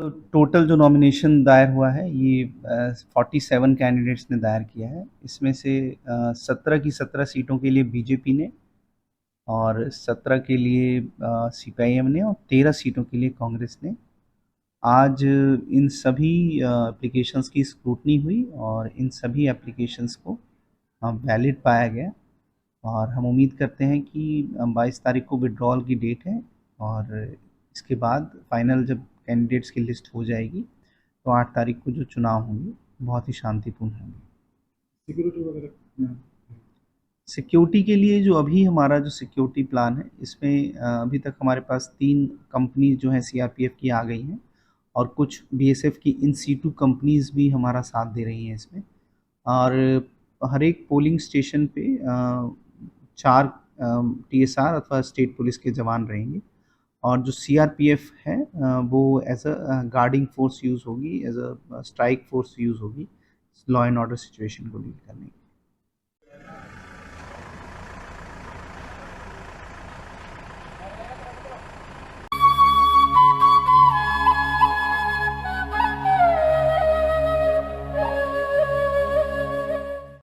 तो टोटल जो नॉमिनेशन दायर हुआ है ये 47 कैंडिडेट्स ने दायर किया है। इसमें से 17 की 17 सीटों के लिए बीजेपी ने और 17 के लिए सीपीआईएम ने और 13 सीटों के लिए कांग्रेस ने। आज इन सभी एप्लीकेशंस की स्क्रूटनी हुई और इन सभी एप्लीकेशंस को वैलिड पाया गया और हम उम्मीद करते हैं कि 22 तारीख को विड्रॉल की डेट है और इसके बाद फाइनल जब कैंडिडेट्स की लिस्ट हो जाएगी तो 8 तारीख को जो चुनाव होंगे बहुत ही शांतिपूर्ण होंगे। सिक्योरिटी वगैरह। सिक्योरिटी के लिए जो अभी हमारा जो सिक्योरिटी प्लान है इसमें अभी तक हमारे पास 3 कंपनी जो हैं सीआरपीएफ की आ गई हैं और कुछ बीएसएफ की इन सीटू कंपनीज भी हमारा साथ दे रही हैं इसमें। और हर एक पोलिंग स्टेशन पे 4 टीएसआर अथवा स्टेट पुलिस के जवान रहेंगे और जो सीआरपीएफ है वो as a guarding force use होगी, as a strike force use होगी लॉ एंड ऑर्डर सिचुएशन को डील करने के लिए।